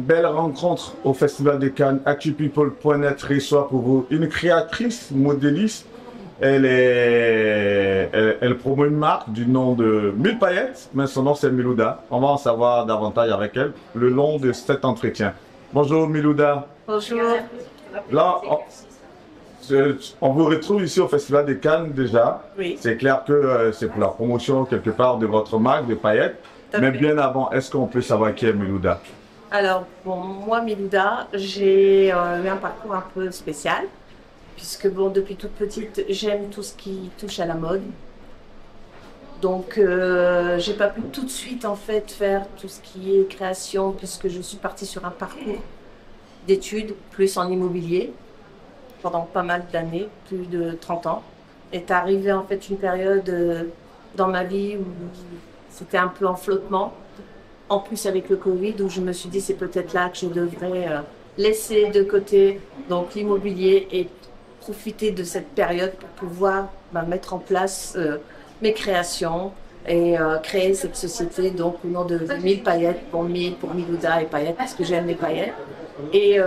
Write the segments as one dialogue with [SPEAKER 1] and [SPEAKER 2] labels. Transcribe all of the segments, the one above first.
[SPEAKER 1] belle rencontre au Festival de Cannes. ActuPeople.net reçoit pour vous une créatrice modéliste. Elle promeut une marque du nom de Mille Paillettes, mais son nom c'est Milouda. On va en savoir davantage avec elle le long de cet entretien. Bonjour Milouda.
[SPEAKER 2] Bonjour.
[SPEAKER 1] Là, on vous retrouve ici au Festival de Cannes déjà.
[SPEAKER 2] Oui.
[SPEAKER 1] C'est clair que c'est pour la promotion quelque part de votre marque de paillettes. Mais bien avant, est-ce qu'on peut savoir qui est Milouda?
[SPEAKER 2] Alors, bon, moi, Milouda, j'ai eu un parcours un peu spécial, puisque bon, depuis toute petite, j'aime tout ce qui touche à la mode. Donc, j'ai pas pu tout de suite en fait faire tout ce qui est création, puisque je suis partie sur un parcours d'études, plus en immobilier, pendant pas mal d'années, plus de 30 ans. Est arrivée en fait une période dans ma vie où c'était un peu en flottement. En plus avec le Covid, où je me suis dit c'est peut-être là que je devrais laisser de côté donc l'immobilier et profiter de cette période pour pouvoir mettre en place mes créations et créer cette société donc au nom de Mille Paillettes pour Milouda et paillettes parce que j'aime les paillettes. Et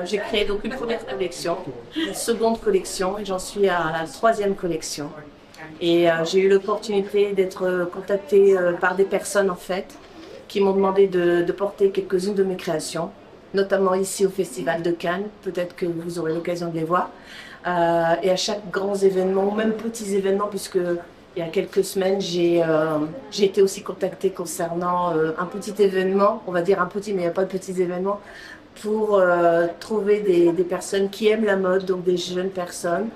[SPEAKER 2] j'ai créé donc une première collection, une seconde collection et j'en suis à la troisième collection. Et j'ai eu l'opportunité d'être contactée par des personnes en fait qui m'ont demandé de porter quelques-unes de mes créations, notamment ici au Festival de Cannes. Peut-être que vous aurez l'occasion de les voir. Et à chaque grand événement, ou même petits événements, puisque il y a quelques semaines, j'ai été aussi contactée concernant un petit événement, on va dire un petit, mais il n'y a pas de petits événements, pour trouver des personnes qui aiment la mode, donc des jeunes personnes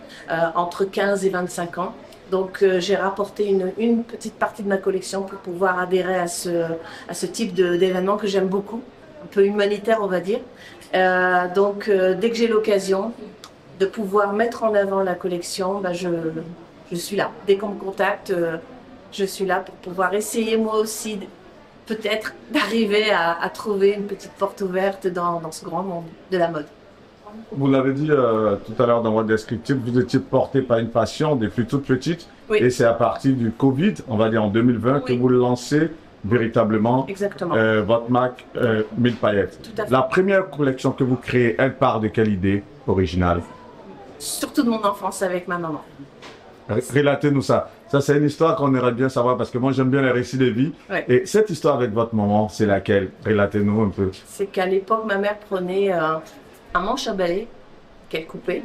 [SPEAKER 2] entre 15 et 25 ans. Donc j'ai rapporté une petite partie de ma collection pour pouvoir adhérer à ce type d'événement que j'aime beaucoup, un peu humanitaire on va dire. Donc dès que j'ai l'occasion de pouvoir mettre en avant la collection, je suis là. Dès qu'on me contacte, je suis là pour pouvoir essayer moi aussi peut-être d'arriver à trouver une petite porte ouverte dans ce grand monde de la mode.
[SPEAKER 1] Vous l'avez dit tout à l'heure dans votre descriptif, vous étiez porté par une passion depuis toute petite. Oui. Et c'est à partir du Covid, on va dire en 2020, oui, que vous lancez véritablement votre marque Mille Paillettes. La première collection que vous créez, elle part de quelle idée originale?
[SPEAKER 2] Surtout de mon enfance avec ma maman.
[SPEAKER 1] Relatez-nous ça. Ça, c'est une histoire qu'on aimerait bien savoir parce que moi, j'aime bien les récits de vie. Ouais. Et cette histoire avec votre maman, c'est laquelle? Relatez-nous un peu.
[SPEAKER 2] C'est qu'à l'époque, ma mère prenait un manche à balai qu'elle coupait.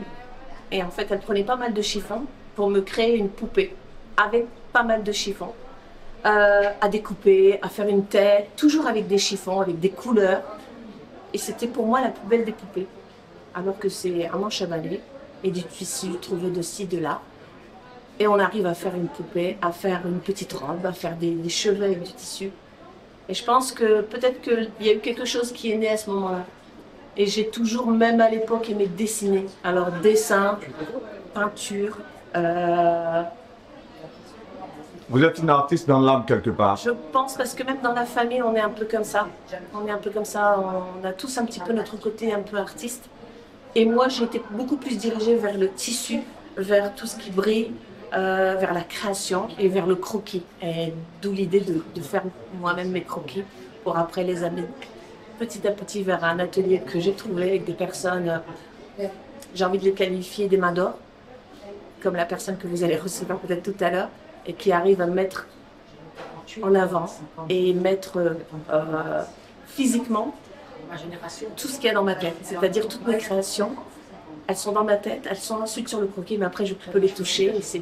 [SPEAKER 2] Et en fait, elle prenait pas mal de chiffons pour me créer une poupée avec pas mal de chiffons à découper, à faire une tête, toujours avec des chiffons, avec des couleurs. Et c'était pour moi la plus belle des poupées. Alors que c'est un manche à balai et du tissu trouvé de ci, de là. Et on arrive à faire une poupée, à faire une petite robe, à faire des cheveux avec du tissu. Et je pense que peut-être qu'il y a eu quelque chose qui est né à ce moment-là. Et j'ai toujours, même à l'époque, aimé dessiner. Alors, dessin, peinture.
[SPEAKER 1] Vous êtes une artiste dans l'âme quelque part.
[SPEAKER 2] Je pense, parce que même dans la famille, on est un peu comme ça. On est un peu comme ça, on a tous un petit peu notre côté un peu artiste. Et moi, j'ai été beaucoup plus dirigée vers le tissu, vers tout ce qui brille, vers la création et vers le croquis. Et d'où l'idée de faire moi-même mes croquis pour après les amener petit à petit vers un atelier que j'ai trouvé avec des personnes, j'ai envie de les qualifier des mains d'or, comme la personne que vous allez recevoir peut-être tout à l'heure, et qui arrive à mettre en avant et mettre physiquement tout ce qu'il y a dans ma tête, c'est-à-dire toutes mes créations. Elles sont dans ma tête, elles sont ensuite sur le croquis, mais après je peux les toucher et c'est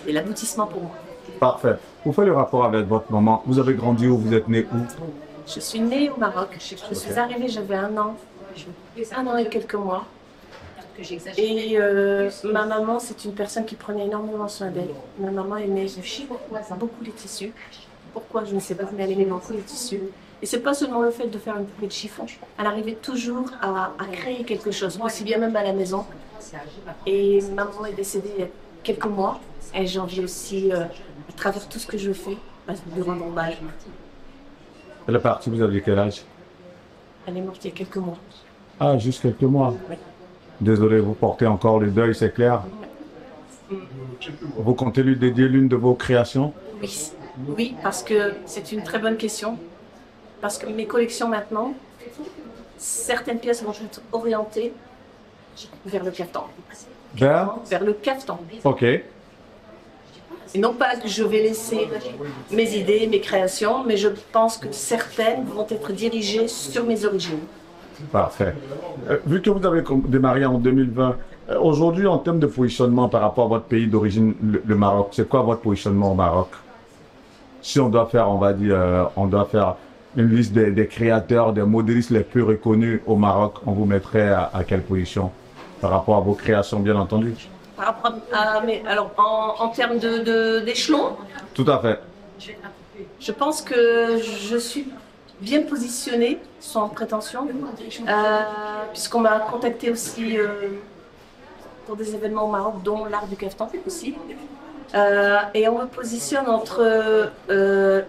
[SPEAKER 2] l'aboutissement pour moi.
[SPEAKER 1] Parfait. Vous faites le rapport avec votre maman. Vous avez grandi où? Vous êtes né où?
[SPEAKER 2] Je suis née au Maroc. Je suis arrivée, j'avais un an et quelques mois. Et ma maman, c'est une personne qui prenait énormément soin d'elle. Ma maman aimait beaucoup les tissus. Pourquoi, je ne sais pas, mais elle aimait beaucoup les tissus. Et c'est pas seulement le fait de faire une poupée de chiffon. Elle arrivait toujours à créer quelque chose, aussi bien même à la maison. Et maman est décédée il y a quelques mois. Et j'ai envie aussi, à travers tout ce que je fais, de rendre hommage.
[SPEAKER 1] Elle est partie, vous aviez quel âge?
[SPEAKER 2] Elle est morte il y a quelques mois.
[SPEAKER 1] Ah, juste quelques mois?
[SPEAKER 2] Oui.
[SPEAKER 1] Désolé, vous portez encore le deuil, c'est clair? Vous comptez lui dédier l'une de vos créations?
[SPEAKER 2] Oui. Oui, parce que c'est une très bonne question. Parce que mes collections maintenant, certaines pièces vont être orientées vers le caftan.
[SPEAKER 1] Vers
[SPEAKER 2] le caftan.
[SPEAKER 1] Ok.
[SPEAKER 2] Et non pas que je vais laisser mes idées, mes créations, mais je pense que certaines vont être dirigées sur mes origines.
[SPEAKER 1] Parfait. Vu que vous avez démarré en 2020, aujourd'hui, en termes de positionnement par rapport à votre pays d'origine, le Maroc, c'est quoi votre positionnement au Maroc? Si on doit faire, on va dire, on doit faire une liste des créateurs, des modélistes les plus reconnus au Maroc, on vous mettrait à quelle position? Par rapport à vos créations, bien entendu.
[SPEAKER 2] Par rapport à, mais alors, en termes d'échelon?
[SPEAKER 1] Tout à fait.
[SPEAKER 2] Je pense que je suis bien positionnée, sans prétention, puisqu'on m'a contacté aussi pour des événements au Maroc, dont l'art du caftan aussi. Et on me positionne entre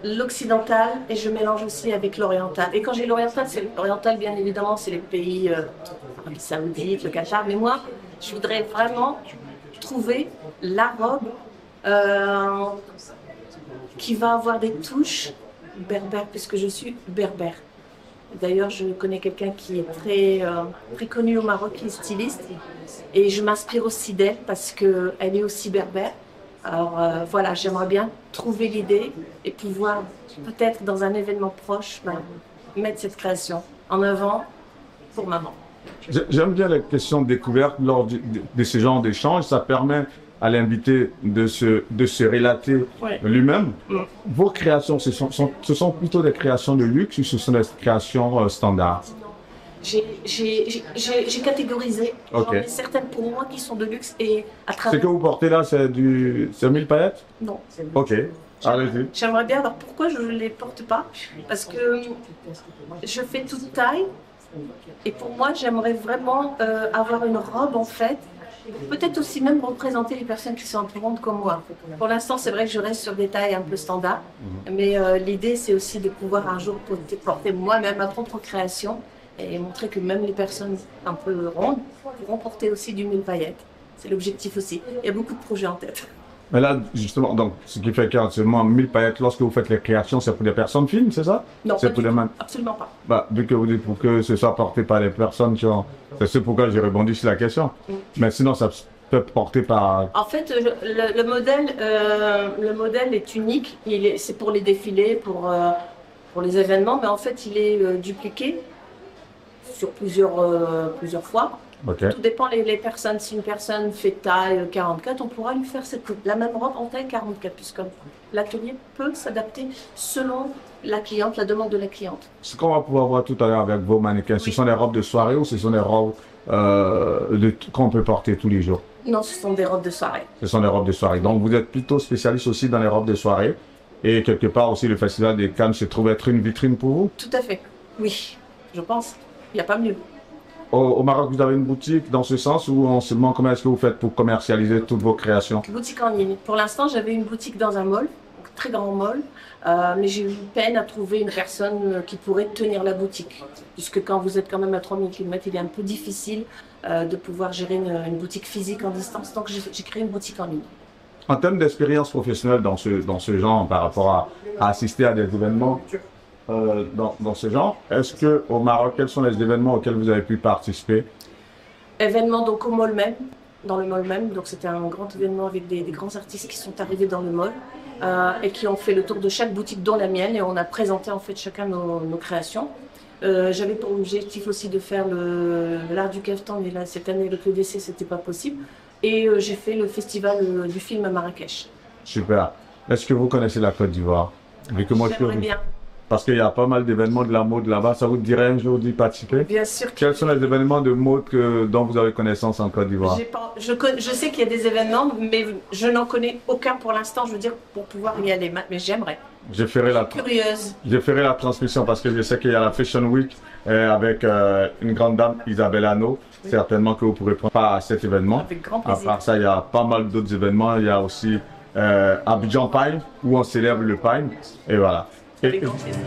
[SPEAKER 2] l'occidental et je mélange aussi avec l'oriental. Et quand j'ai l'oriental, c'est l'oriental, bien évidemment, c'est les pays l'Arabie Saoudite, le Qatar. Mais moi, je voudrais vraiment trouver la robe qui va avoir des touches berbères, puisque je suis berbère. D'ailleurs, je connais quelqu'un qui est très connu au Maroc, qui est styliste. Et je m'inspire aussi d'elle parce qu'elle est aussi berbère. Alors voilà, j'aimerais bien trouver l'idée et pouvoir peut-être dans un événement proche mettre cette création en avant pour maman.
[SPEAKER 1] J'aime bien la question de découverte lors de ce genre d'échange. Ça permet à l'invité de se relater lui-même. Vos créations, ce sont plutôt des créations de luxe ou ce sont des créations standards?
[SPEAKER 2] J'ai catégorisé. J'en ai certaines pour moi qui sont de luxe et à travers...
[SPEAKER 1] Ce que vous portez là, c'est 1000 paillettes?
[SPEAKER 2] Non.
[SPEAKER 1] Ok, allez-y.
[SPEAKER 2] J'aimerais bien, alors pourquoi je ne les porte pas? Parce que je fais toute taille et pour moi, j'aimerais vraiment avoir une robe en fait. Peut-être aussi même représenter les personnes qui sont un peu rondes comme moi. Pour l'instant, c'est vrai que je reste sur des tailles un peu standards, mais l'idée, c'est aussi de pouvoir un jour porter moi-même ma propre création et montrer que même les personnes un peu rondes pourront porter aussi du 1000 paillettes. C'est l'objectif aussi. Il y a beaucoup de projets en tête.
[SPEAKER 1] Mais là, justement, donc, ce qui fait qu'actuellement, 1000 paillettes, lorsque vous faites les créations, c'est pour des personnes fines, c'est ça?
[SPEAKER 2] Non,
[SPEAKER 1] c'est pour
[SPEAKER 2] absolument pas.
[SPEAKER 1] Bah, vu que vous dites pour que ce soit porté par les personnes qui ont... C'est ce pourquoi j'ai rebondi sur la question. Mais sinon, ça peut être porté par...
[SPEAKER 2] En fait, le modèle est unique. C'est pour les défilés, pour les événements, mais en fait, il est dupliqué sur plusieurs fois.
[SPEAKER 1] Okay.
[SPEAKER 2] Tout dépend les personnes. Si une personne fait taille 44, on pourra lui faire la même robe en taille 44, puisque l'atelier peut s'adapter selon la cliente, la demande de la cliente.
[SPEAKER 1] Ce qu'on va pouvoir voir tout à l'heure avec vos mannequins, ce sont des robes de soirée ou ce sont des robes qu'on peut porter tous les jours?
[SPEAKER 2] Non, ce sont des robes de soirée.
[SPEAKER 1] Ce sont des robes de soirée. Donc vous êtes plutôt spécialiste aussi dans les robes de soirée. Et quelque part aussi le Festival des Cannes se trouve être une vitrine pour vous?
[SPEAKER 2] Tout à fait, oui, je pense. Il n'y a pas mieux.
[SPEAKER 1] Au Maroc, vous avez une boutique dans ce sens ou on se demande comment est-ce que vous faites pour commercialiser toutes vos créations?
[SPEAKER 2] Boutique en ligne. Pour l'instant, j'avais une boutique dans un mall, un très grand mall, mais j'ai eu peine à trouver une personne qui pourrait tenir la boutique. Puisque quand vous êtes quand même à 3000 km, il est un peu difficile de pouvoir gérer une boutique physique en distance. Donc j'ai créé une boutique en ligne.
[SPEAKER 1] En termes d'expérience professionnelle dans ce genre, par rapport à assister à des événements, dans ce genre. Est-ce qu'au Maroc, quels sont les événements auxquels vous avez pu participer?
[SPEAKER 2] Événements donc au mall même, dans le mall même. Donc c'était un grand événement avec des grands artistes qui sont arrivés dans le mall et qui ont fait le tour de chaque boutique, dont la mienne, et on a présenté en fait chacun nos créations. J'avais pour objectif aussi de faire l'art du caftan, mais là cette année le PDC c'était pas possible. Et j'ai fait le festival du film à Marrakech.
[SPEAKER 1] Super. Est-ce que vous connaissez la Côte d'Ivoire?
[SPEAKER 2] J'aimerais bien.
[SPEAKER 1] Parce qu'il y a pas mal d'événements de la mode là-bas. Ça vous dirait un jour d'y participer?
[SPEAKER 2] Bien sûr.
[SPEAKER 1] Quels sont les événements de mode dont vous avez connaissance en Côte d'Ivoire?
[SPEAKER 2] Je sais qu'il y a des événements, mais je n'en connais aucun pour l'instant, je veux dire, pour pouvoir y aller. Mais j'aimerais.
[SPEAKER 1] Je ferai la transmission parce que je sais qu'il y a la Fashion Week avec une grande dame, Isabelle Hanno. Oui. Certainement que vous pourrez prendre part à cet événement.
[SPEAKER 2] Avec grand plaisir.
[SPEAKER 1] À part ça, il y a pas mal d'autres événements. Il y a aussi Abidjan Pine, où on célèbre le Pine. Et voilà.
[SPEAKER 2] Avec grand plaisir.